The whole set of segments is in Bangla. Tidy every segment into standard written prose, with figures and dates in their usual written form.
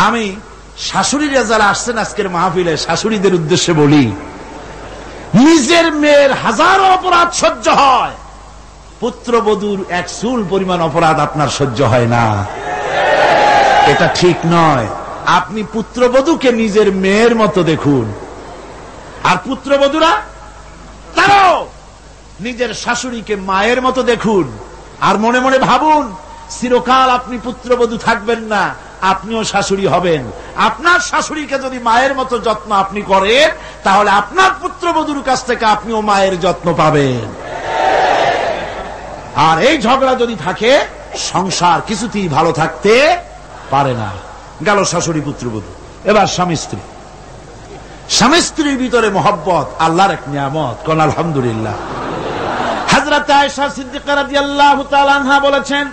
আমি শাশুড়িরা যারা আসছেন আজকের মাহফিলে, শাশুড়িদের উদ্দেশ্যে বলি, নিজের মেয়ের হাজারো অপরাধ সহ্য হয়, পুত্রবধূর এক চুল পরিমাণ অপরাধ আপনার সহ্য হয় না। এটা ঠিক নয়। আপনি পুত্রবধূকে নিজের মেয়ের মতো দেখুন, আর পুত্রবধূরা তারাও নিজের শাশুড়িকে মায়ের মতো দেখুন। আর মনে মনে ভাবুন, চিরকাল আপনি পুত্রবধূ থাকবেন না, আপনিও শাশুড়ি হবেন। আপনার শাশুড়িকে যদি মায়ের মতো যত্ন আপনি করেন, তাহলে আপনার পুত্রবধূর কাছ থেকে আপনিও মায়ের যত্ন পাবেন। আর এই ঝগড়া যদি থাকে, সংসার কিছুতেই ভালো থাকতে পারে না। গেল শাশুড়ি পুত্রবধূ। এবার স্বামী স্ত্রী। স্বামী স্ত্রীর ভিতরে মহব্বত আল্লাহর এক নিয়ামত, কোন আলহামদুলিল্লাহ। হযরত আয়েশা সিদ্দিকা রাদিয়াল্লাহু তাআলা আনহা বলেছেন,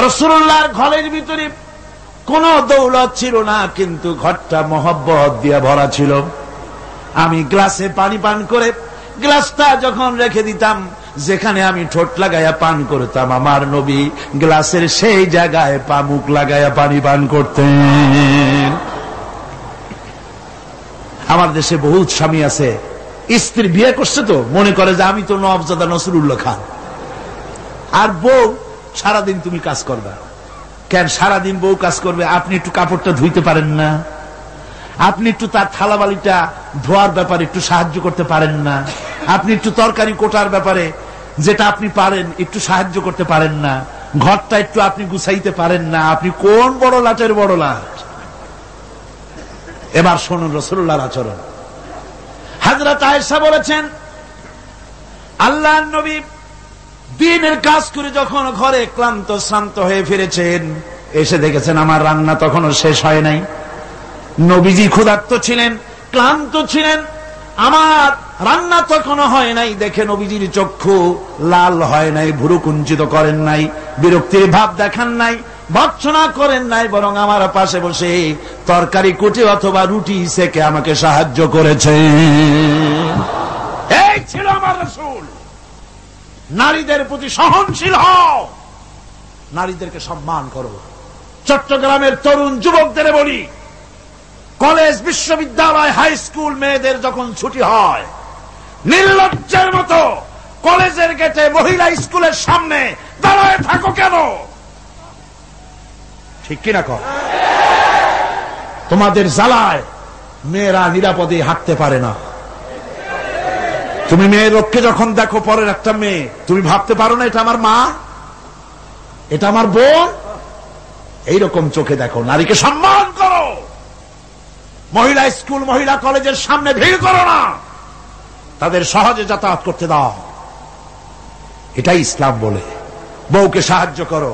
রাসূলুল্লাহর ঘরের ভিতরে কোন দৌলত ছিল না, কিন্তু ঘরটা মহব্বত দিয়ে ভরা ছিল। আমি গ্লাসে পানি পান করে গ্লাসটা যখন রেখে দিতাম, যেখানে আমি ঠোঁট লাগাইয়া পান করতাম, আমার নবী গ্লাসের সেই জায়গায় পা মুখ লাগাইয়া পানি পান করতেন। আমার দেশে বহুত স্বামী আছে, স্ত্রী বিয়ে করছে তো মনে করে যে আমি তো নওয়াবজাদা নসরুল্লাহ খান, আর বউ সারাদিন তুমি কাজ করবে। কেন সারাদিন বউ কাজ করবে? আপনি একটু কাপড়টা ধুইতে পারেন না? আপনি একটু তার থালাবালিটা ধোয়ার ব্যাপারে একটু সাহায্য করতে পারেন না? আপনি একটু তরকারি কোটার ব্যাপারে যেটা আপনি পারেন একটু সাহায্য করতে পারেন না? ঘরটা একটু আপনি গুছাইতে পারেন না? আপনি কোন বড় লাটের বড় লাট? এবার শুনুন রাসূলুল্লাহর আচরণ। হযরত আয়েশা বলেছেন, আল্লাহর নবী দিনের কাজ করে যখন ঘরে ক্লান্ত শ্রান্ত হয়ে ফিরেছেন, এসে দেখেছেন আমার রান্না তখনও শেষ হয় নাই। নবীজি ক্ষুধার্ত ছিলেন, ক্লান্ত ছিলেন, আমার রান্না তখনও হয় নাই। দেখে নবীজির চক্ষু লাল হয় নাই, ভুরু কুঞ্চিত করেন নাই, বিরক্তির ভাব দেখান নাই, ভর্ৎসনা করেন নাই, বরং আমার পাশে বসে তরকারি কুটে অথবা রুটি সেকে আমাকে সাহায্য করেছে। এই ছিল আমার রাসূল। নারীদের প্রতি সহনশীল হও, নারীদেরকে সম্মান করো। চট্টগ্রামের তরুণ যুবকদের বলি, কলেজ বিশ্ববিদ্যালয় হাই স্কুল মেয়েদের যখন ছুটি হয়, নির্লজ্জের মতো কলেজের গেটে মহিলা স্কুলের সামনে দাঁড়ায় থাকো কেন? ঠিক কিনা কর? তোমাদের জ্বালায় মেয়েরা নিরাপদে হাঁটতে পারে না। তুমি মেয়ের লোককে যখন দেখো, পরের একটা মেয়ে, তুমি ভাবতে পারো না এটা আমার মা, এটা আমার বোন? এইরকম চোখে দেখো। নারীকে সম্মান করো। মহিলা স্কুল মহিলা কলেজের সামনে ভিড় করো না, তাদের সহজে যাতায়াত করতে দাও। এটাই ইসলাম বলে। বউকে সাহায্য করো,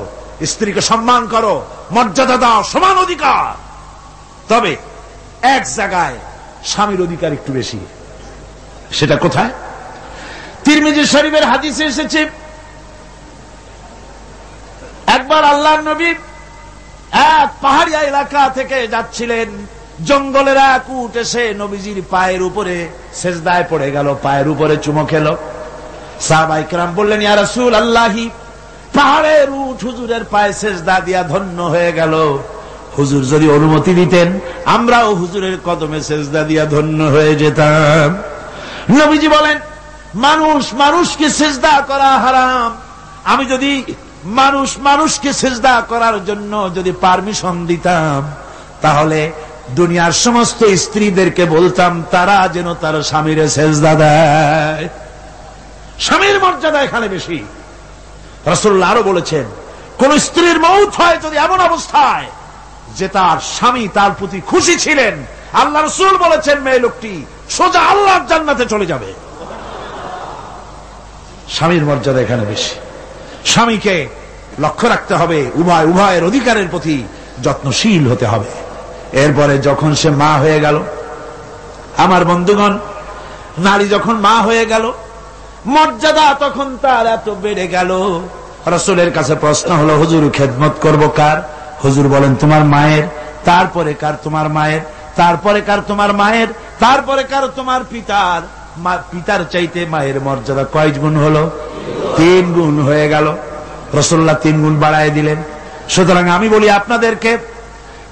স্ত্রীকে সম্মান করো, মর্যাদা দাও, সমান অধিকার। তবে এক জায়গায় স্বামীর অধিকার একটু বেশি। সেটা কোথায়? তিরমিজি শরীফের হাদিসে এসেছে, একবার আল্লাহর নবী এক পাহাড়িয়া এলাকা থেকে যাচ্ছিলেন, জঙ্গলের এক উট এসে নবীজির পায়ের উপরে সেজদায় পড়ে গেল, পায়ের উপরে চুমো খেল। সাহাবায়ে কেরাম বললেন, ইয়া রাসূলুল্লাহি, পাহাড়ের উট হুজুরের পায়ে সেজদা দিয়া ধন্য হয়ে গেল। হুজুর যদি অনুমতি দিতেন, আমরাও হুজুরের কদমে সেজদা দিয়া ধন্য হয়ে যেতাম। নবীজি বলেন, মানুষ মানুষকে সেজদা করা হারাম। আমি যদি মানুষকে সেজদা করার জন্য যদি পারমিশন দিতাম, তাহলে দুনিয়ার সমস্ত স্ত্রীদেরকে বলতাম তারা যেন তার স্বামীর সেজদা দেয়। স্বামীর মর্যাদা এখানে বেশি। রাসূলুল্লাহ আরো বলেছেন, কোন স্ত্রীর মউত হয় যদি এমন অবস্থায় যে তার স্বামী তার প্রতি খুশি ছিলেন, আল্লাহ রাসূল বলেছেন মেয়ে লোকটি সোজা আল্লাহর জান্নাতে চলে যাবে। স্বামীর মর্যাদা এখানে বেশি। স্বামীকে লক্ষ্য রাখতে হবে, উভয়ের অধিকারের প্রতি যত্নশীল হতে হবে। এরপরে যখন সে মা হয়ে গেল, আমার বন্ধুগণ, নারী যখন মা হয়ে গেল, মর্যাদা তখন তার এত বেড়ে গেল। রাসূলের কাছে প্রশ্ন হলো, হুজুর খেদমত করব কার? হুজুর বলেন, তোমার মায়ের। তারপরে কার? তোমার মায়ের। তারপরে কার? তোমার মায়ের। তারপরে কার? তোমার পিতার। পিতার চাইতে মায়ের মর্যাদা কয় গুণ হলো? 3 গুণ হয়ে গেল। রাসূলুল্লাহ 3 গুণ বাড়ায় দিলেন। সুতরাং আমি বলি আপনাদেরকে,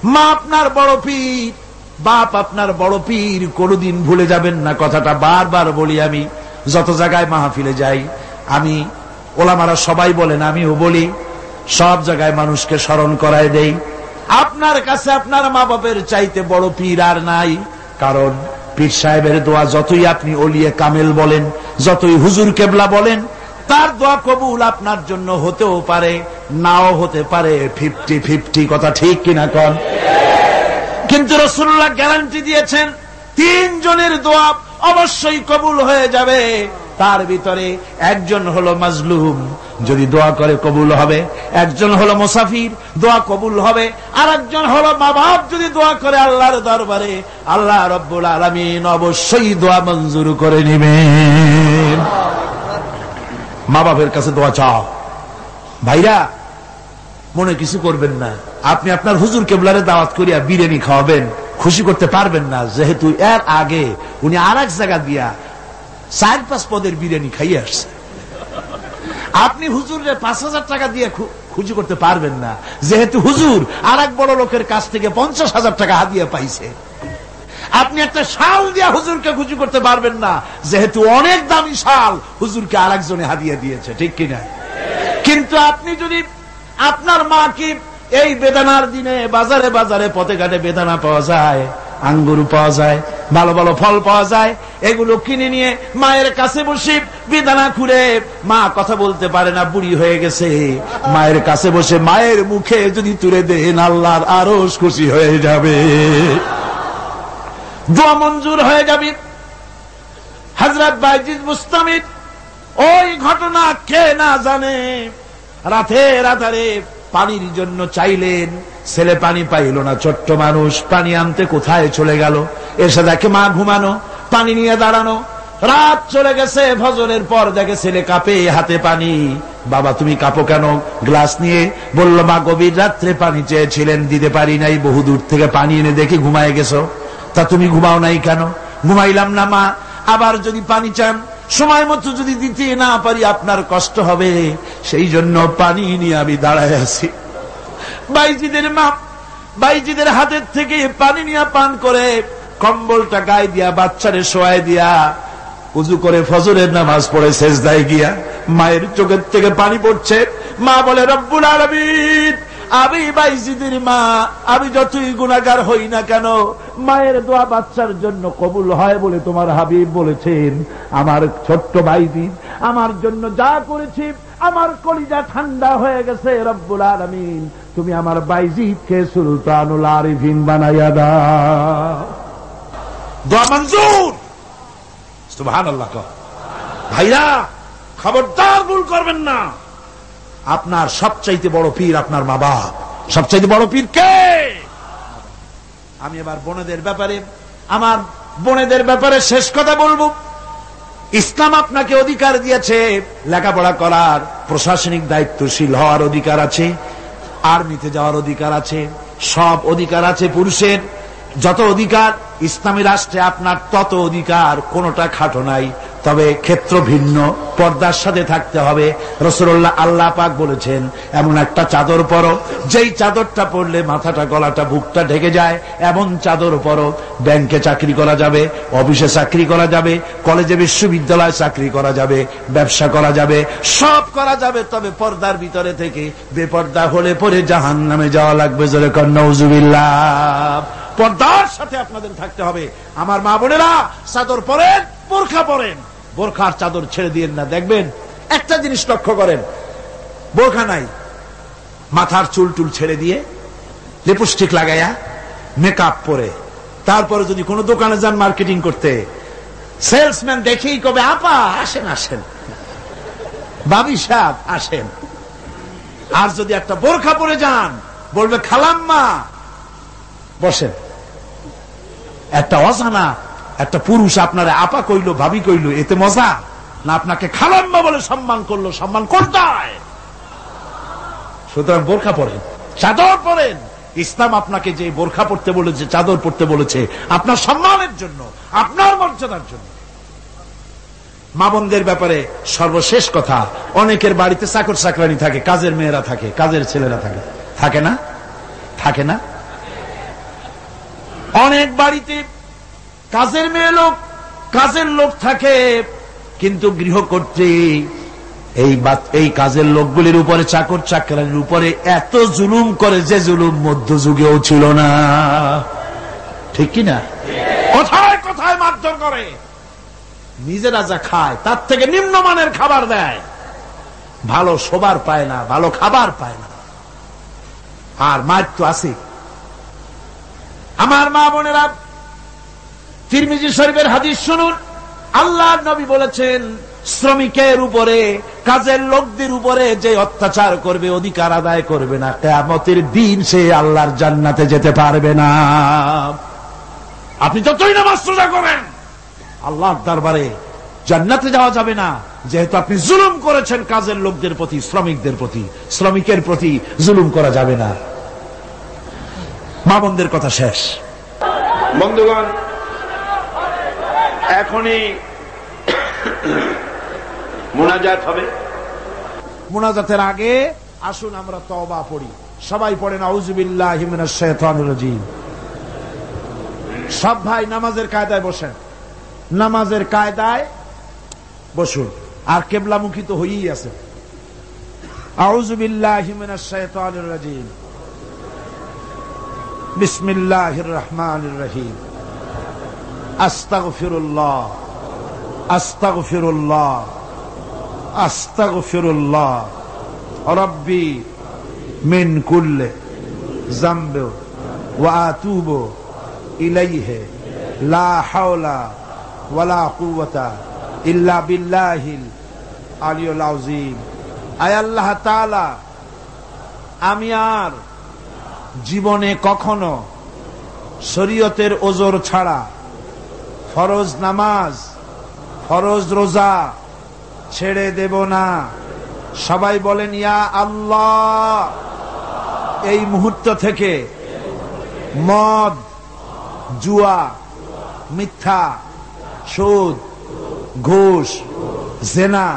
মা আপনার বড় পীর, বাপ আপনার বড় পীর, কোনদিন ভুলে যাবেন না। কথাটা বারবার বলি আমি, যত জায়গায় মাহফিলে যাই আমি, ওলামারা সবাই বলেন, আমিও বলি, সব জায়গায় মানুষকে স্মরণ করায় দেই, আপনার কাছে আপনার মা বাপের চাইতে বড় পীর আর নাই। কারণ পীর সাহেবের দোয়া যতই আপনি ওলিয়ে কামেল বলেন, যতই হুজুর কেবলা বলেন, তার দোয়া কবুল আপনার জন্য হতেও পারে, নাও হতে পারে, 50-50। কথা ঠিক কিনা কন? কিন্তু রাসূলুল্লাহ গ্যারান্টি দিয়েছেন 3 জনের দোয়া অবশ্যই কবুল হয়ে যাবে। তার ভিতরে একজন হলো মাজলুম, যদি দোয়া করে কবুল হবে। একজন হলো মুসাফির, দোয়া কবুল হবে। আর একজন হলো মা বাপ, যদি দোয়া করে আল্লাহর দরবারে, আল্লাহ রব্বুল আলামিন অবশ্যই দোয়া মঞ্জুর করে নেবেন। মা বাপের কাছে দোয়া চাও। ভাইরা মনে কিছু করবেন না, আপনি আপনার হুজুর কেবলারে দাওয়াত করিয়া বিরিয়ানি খাওয়াবেন, খুশি করতে পারবেন না, যেহেতু এর আগে উনি আর এক জায়গা দিয়া 4-5 পদের বিরিয়ানি খাইয়ে আসছে। আপনি হুজুরের 5,000 টাকা দিয়ে খুশি করতে পারবেন না, যেহেতু হুজুর আর এক বড় লোকের কাছ থেকে 50,000 টাকা হাদিয়া পাইছে। আপনি একটা শাল দিয়া হুজুরকে খুশি করতে পারবেন না, যেহেতু অনেক দামি শাল হুজুরকে আর একজনে হাদিয়া দিয়েছে। ঠিক কিনা? কিন্তু আপনি যদি আপনার মাকে, এই বেদানার দিনে বাজারে বাজারে পথে ঘাটে বেদানা পাওয়া যায়, আঙ্গুর পাওয়া যায়, ভালো ভালো ফল পাওয়া যায়, এগুলো কিনে নিয়ে মায়ের কাছে বসে বেদানা খুঁড়ে, মা কথা বলতে পারে না, বুড়ি হয়ে গেছে, মায়ের কাছে বসে মায়ের মুখে যদি তুলে দেন, আল্লাহর আরশ খুশি হয়ে যাবে, দোয়া মঞ্জুর হয়ে যাবে। হযরত বাইজিদ বুস্তামি ওই ঘটনা কে না জানে। রাতের আধারে পানির জন্য চাইলেন, ছেলে পানি পাইল না, ছোট্ট মানুষ, পানি আনতে কোথায় চলে গেল, এসে দেখে মা ঘুমানো, পানি নিয়ে দাঁড়ানো। রাত চলে গেছে, ফজরের পর দেখে ছেলে কাঁপে, হাতে পানি। বাবা তুমি কাঁপো কেন? গ্লাস নিয়ে বলল, মা গভীর রাত্রে পানি চেয়েছিলেন, দিতে পারি নাই, বহু দূর থেকে পানি এনে দেখি ঘুমায় গেছো, তা তুমি ঘুমাও নাই কেন? ঘুমাইলাম না মা, আবার যদি পানি চান সময় মতো যদি দিতে না পারি আপনার কষ্ট হবে, সেই জন্য পানি নিয়ে আমি দাঁড়ায় আছি। বাইজিদের মা বাইজিদের হাতের থেকে পানি নিয়ে পান করে, কম্বলটা গায়ে দিয়া বাচ্চারে শোয়ায় দিয়া উযু করে ফজরের নামাজ পড়ে সেজদায় গিয়া মায়ের চোখের থেকে পানি পড়ছে। মা বলে, রব্বুল আলামিন, আমি বাইজিদের মা, আমি যতই গুনাহগার হই না কেন, মায়ের দোয়া বাচ্চার জন্য কবুল হয় বলে তোমার হাবিব বলেছেন। আমার ছোট্ট বাইজিদ আমার জন্য যা করেছে, আমার কলিজা ঠান্ডা হয়ে গেছে। রব্বুল আলামিন, তুমি আমার বাইজিদকে সুলতানুল আরিফিন বানাইয়া দাও। দোয়া মঞ্জুর। সুবহানাল্লাহ। ভাইরা খবরদার ভুল করবেন না, আপনার সবচাইতে বড় পীর আপনার মা বাপ। সবচাইতে বড় পীর কে? আমি এবার বোনেদের ব্যাপারে, আমার বোনেদের ব্যাপারে শেষ কথা বলবো। ইসলাম আপনাকে অধিকার দিয়েছে লেখাপড়া করার, প্রশাসনিক দায়িত্বশীল হওয়ার অধিকার আছে, আর্মিতে যাওয়ার অধিকার আছে, সব অধিকার আছে পুরুষের। যত অধিকার ইসলামী রাষ্ট্রে আপনার তত অধিকার, কোনটা খাটো নাই, তবে ক্ষেত্র ভিন্ন, পর্দার সাথে থাকতে হবে। রাসূলুল্লাহ আল্লাহ পাক বলেছেন, এমন একটা চাদর পরো যেই চাদরটা পরলে মাথাটা, গলাটা, বুকটা ঢেকে যায়, এমন চাদর পরো। ব্যাংকে চাকরি করা যাবে, অফিসে চাকরি করা যাবে, কলেজে বিশ্ববিদ্যালয়ে চাকরি করা যাবে, ব্যবসা করা যাবে, সব করা যাবে, তবে পর্দার ভিতরে থেকে। বেপর্দা হলে পরে জাহান্নামে যাওয়া লাগবে। জোরে কর নাউযুবিল্লাহ। পর্দার সাথে আপনাদের থাকতে হবে। আমার মা বোনেরা, চাদর পরেন, বোরখা পরেন, বোরখার চাদর ছেড়ে দিয়েন না। দেখবেন একটা জিনিস লক্ষ্য করেন, বোরখা নাই, মাথার চুল টুল ছেড়ে দিয়ে, লিপস্টিক লাগাইয়া, মেকআপ পরে, তারপরে যদি কোনো দোকানে যান মার্কেটিং করতে, সেলসম্যান দেখেই কবে, আপা আসেন আসেন, ভাবি সাহেব আসেন। আর যদি একটা বোরখা পরে যান, বলবে খালাম্মা বসেন। একটা অজানা একটা পুরুষ আপনারা আপা কইলো, ভাবি কইলো, এতে মজা না? আপনাকে খালাম্মা বলে সম্মান করলো, সম্মান কোনটায়? সুতরাং বোরখা পরেন, চাদর পরেন। ইসলাম আপনাকে যে বোরখা পড়তে বলেছে, চাদর পড়তে বলেছে, আপনার সম্মানের জন্য, আপনার মর্যাদার জন্য। মা বোনদের ব্যাপারে সর্বশেষ কথা, অনেকের বাড়িতে চাকর চাকরানি থাকে, কাজের মেয়েরা থাকে, কাজের ছেলেরা থাকে, থাকে না? থাকে না? অনেক বাড়িতে কাজের মেয়ে লোক, কাজের লোক থাকে, কিন্তু গৃহকর্ত্রী এই কাজের লোকগুলির উপরে, চাকর চাকরানির উপরে এত জুলুম করে যে জুলুম মধ্যযুগেও ছিল না। ঠিক কিনা? কোথায় কোথায় মারধর করে, নিজেরা যা খায় তার থেকে নিম্নমানের খাবার দেয়, ভালো শোবার পায় না, ভালো খাবার পায় না। আর মার তো আছে। আমার মা বোনেরা, তিরমিজি শরীফের হাদিস শুনুন। আল্লাহর নবী বলেছেন, শ্রমিকের উপরে, কাজের লোকদের উপরে যে অত্যাচার করবে, অধিকার আদায় করবে না, কিয়ামতের দিন সে আল্লাহর জান্নাতে যেতে পারবে না। আপনি যতই নামাজ রোজা করেন, আল্লাহর দরবারে জান্নাতে যাওয়া যাবে না, যেহেতু আপনি জুলুম করেছেন কাজের লোকদের প্রতি, শ্রমিকদের প্রতি। শ্রমিকের প্রতি জুলুম করা যাবে না। মা বোনদের কথা শেষ। বন্ধুগণ, এখনই মুনাজাত হবে। মুনাজাতের আগে আসুন আমরা তওবা পড়ি। সবাই পড়েন আউযু বিল্লাহি মিনাশ শাইতানির রাজীম। সব ভাই নামাজের কায়দায় বসেন, নামাজের কায়দায় বসুন, আর কিবলামুখী তো হয়েই আছে। আউযু বিল্লাহি মিনাশ শাইতানির রাজীম। বিসমিল্লাহির রহমানির রহিম। আস্তাগফিরুল্লাহ, আস্তাগফিরুল্লাহ, আস্তাগফিরুল্লাহ রাব্বি মিন কুল্লি যামবি ওয়া আতুবু ইলাইহি লা হাওলা ওয়ালা কুওয়াতা ইল্লা বিল্লাহিল আলিয়্যিল আযীম। আয় আল্লাহ তাআলা, আমি আর জীবনে কখনো শরীয়তের ওজর ছাড়া ফরজ নামাজ, ফরজ রোজা ছেড়ে দেব না। সবাই বলেন ইয়া আল্লাহ। এই মুহূর্ত থেকে মদ, জুয়া, মিথ্যা, সুদ, ঘুষ, জেনা,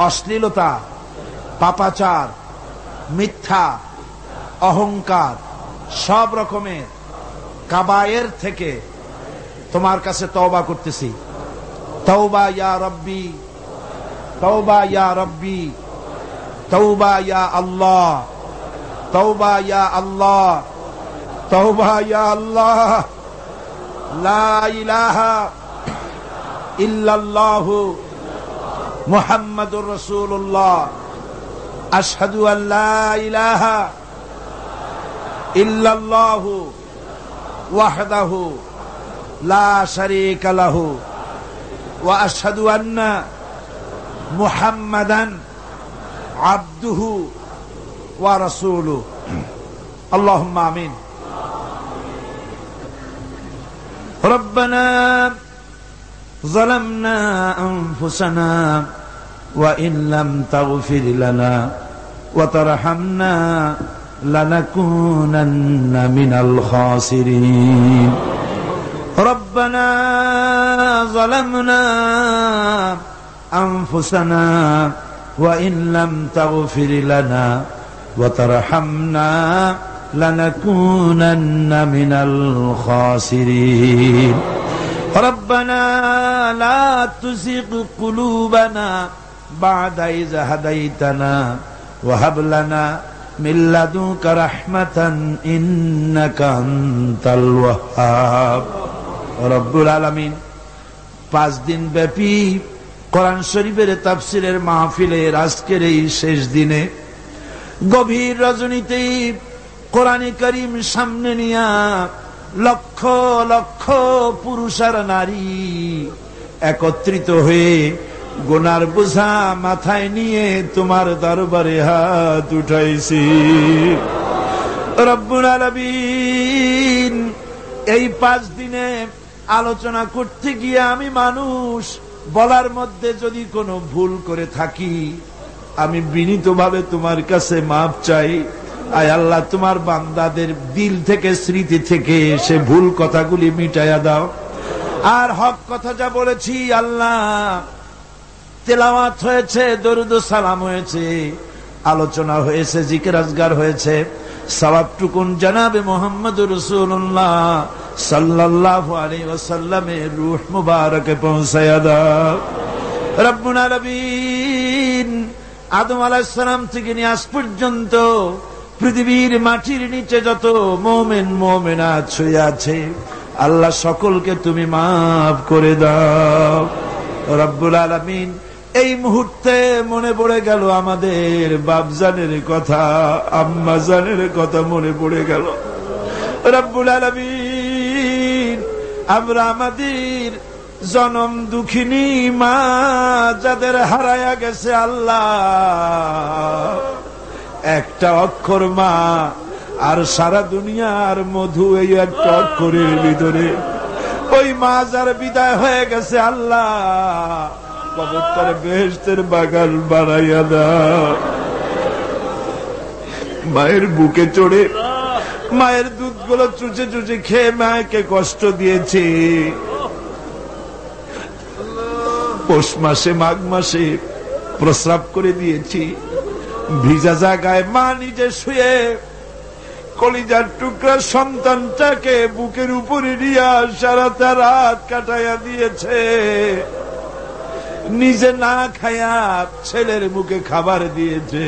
অশ্লীলতা, পাপাচার, মিথ্যা, অহংকার, সব রকমের কাবায়ের থেকে তোমার কাছে তওবা করতেছি। তওবা ইয়া রব্বি, তওবা ইয়া রব্বি, তওবা ইয়া আল্লাহ, তওবা ইয়া আল্লাহ, তওবা ইয়া আল্লাহ। লা ইলাহা ইল্লাল্লাহু মুহাম্মাদুর রাসূলুল্লাহ। আশহাদু আল লা ইলাহা ইল্লাল্লাহু ওয়াহদাহু লা শারীকা লাহু ওয়া আশহাদু আন্না মুহাম্মাদান আবদুহু ওয়া রাসূলুহু। আল্লাহুম্মা আমিন। রব্বানা যালামনা আনফুসানা ওয়া ইন লাম তাগফির লানা ওয়া তারহামনা লানাকুনান্না মিনাল খাসিরিন। ربنا ظلمنا أنفسنا وإن لم تغفر لنا وترحمنا لنكونن من الخاسرين. ربنا لا تزغ قلوبنا بعد إذ هديتنا وهب لنا من لدنك رحمة إنك أنت الوهاب. রব্বুল আলামিন 5 দিন ব্যাপী কোরআন শরীফের তাফসীরের মাহফিলের আজকের এই শেষ দিনে, গভীর রজনীতে কোরআনে কারীম সামনে নিয়া লক্ষ লক্ষ পুরুষ আর নারী একত্রিত হয়ে গুনার বোঝা মাথায় নিয়ে তোমার দরবারে হাত উঠাইছি। রব্বুল আলামিন, এই 5 দিনে আলোচনা করতে গিয়ে আমি মানুষ, বলার মধ্যে যদি কোনো ভুল করে থাকি আমি বিনীতভাবে তোমার কাছে মাপ চাই। আয় আল্লাহ, তোমার বান্দাদের দিল থেকে, স্মৃতি থেকে সে ভুল কথাগুলি মিটাইয়া দাও। আর হক কথা যা বলেছি আল্লাহ, তেলাওয়াত হয়েছে, দরুদ ও সালাম হয়েছে, আলোচনা হয়েছে, জিকির আজগার হয়েছে, সওয়াবটুকুন জনাবে মুহাম্মদুর রাসূলুল্লাহ সাল্লাল্লাহু আলাইহি ওয়াসাল্লামের রূহ মুবারকে পৌঁছায়া দাও। রব্বুল আলামিন আদম আলাইহিস সালাম থেকে নিয়ে আজ পর্যন্ত পৃথিবীর মাটির নিচে যত মুমিন মুমিনাত শুয়ে আছে আল্লাহ সকলকে তুমি মাফ করে দাও। রব্বুল আলামিন এই মুহূর্তে মনে পড়ে গেল আমাদের বাপজানের কথা, আম্মাজানের কথা মনে পড়ে গেল। রব্বুল আলামিন আমরা আমাদের জনম দুঃখিনী মা যাদের হারায়া গেছে আল্লাহ, একটা অক্ষর মা আর সারা দুনিয়ার মধু এই একটা অক্ষরের ভিতরে, ওই মা যার বিদায় হয়ে গেছে আল্লাহ কবরটারে বেহেশতের বাগান বানাইয়া দাও। মায়ের বুকে চড়ে মায়ের দুধগুলো চুচে চুচে খেয়ে মাকে কষ্ট দিয়েছি। পৌষ মাসে মাঘ মাসে প্রস্রাব করে দিয়েছি, ভিজা জায়গায় মা নিজে শুয়ে কলিজার টুকরা সন্তানটাকে বুকের উপরে নিয়ে সারাটা রাত কাটাইয়া দিয়েছে। নিজে না খায়া ছেলের মুখে খাবার দিয়েছে।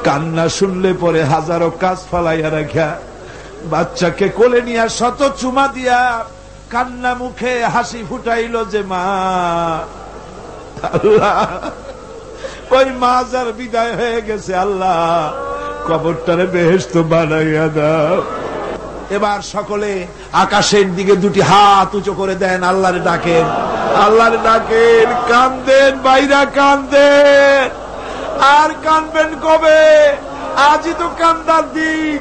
কান্না শুনলে পরে হাজারো কাজ ফালাইয়া রাখা বাচ্চাকে কোলে নিয়ে শত চুমা দিয়া কান্না মুখে হাসি ফুটাইল যে মা। আল্লাহ ওই মা যার বিদায় হয়ে গেছে আল্লাহ কবরটারে বেহেশত বানাইয়া দাও। এবার সকলে আকাশের দিকে দুটি হাত উঁচু করে দেন, আল্লাহরে ডাকেন, আল্লাহরে ডাকেন, কান্দেন বাইরা কান্দেন। আর কানবেন কবে? আজই তো কান্দার দিন।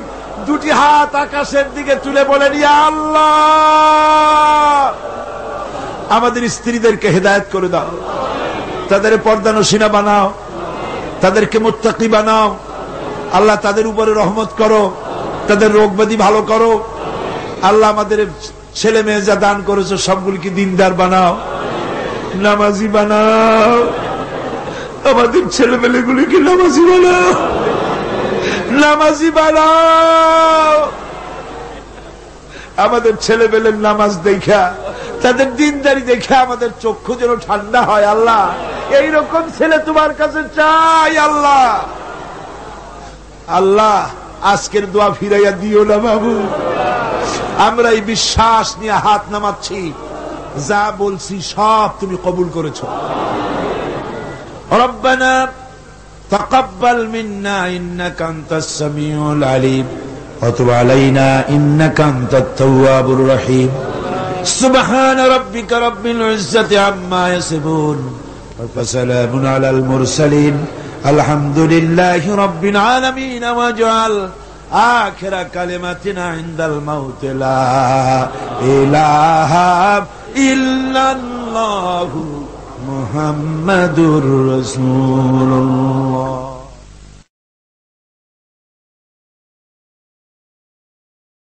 দুটি হাত আকাশের দিকে তুলে বলেন, ইয়া আল্লাহ আমাদের স্ত্রীদেরকে হেদায়েত করে দাও, তাদের পর্দানশীনা বানাও, তাদেরকে মুত্তাকি বানাও। আল্লাহ তাদের উপরে রহমত করো, তাদের রোগ ব্যাধি ভালো করো। আল্লাহ আমাদের ছেলে মেয়ে যা দান করেছো সবগুলিকে দিনদার বানাও, নামাজি বানাও। আমাদের ছেলে মেয়েগুলিকে নামাজি বানাও, নামাজি বানাও। আমাদের ছেলে মেয়ের নামাজ দেখা, তাদের দিনদারি দেখে আমাদের চক্ষু যেন ঠান্ডা হয়। আল্লাহ এইরকম ছেলে তোমার কাছে চাই। আল্লাহ আল্লাহ আজকের দোয়া ফিরাইয়া দিও না বাবু। আমরা এই বিশ্বাস নিয়ে হাত নামাচ্ছি, যা বলছি সব তুমি কবুল করেছো। রব্বানা তাকাব্বাল মিন্না ইন্নাকা আনতাস সামিউল আলিম ওয়া তুব আলাইনা ইন্নাকা আনতাত তাওয়াবুর রহিম। সুবহান রাব্বিকা রাব্বিল ইজ্জাতি আম্মা ইয়াসিফুন ওয়া সালামুন আলাল মুরসালিন আলহামদুলিল্লাহি রাব্বিল আলামিন। ওয়াজআল আখিরা কালিমাতিনা ইনদাল মাউত লা ইলাহা ইল্লাল্লাহু মুহাম্মাদুর রাসূলুল্লাহ।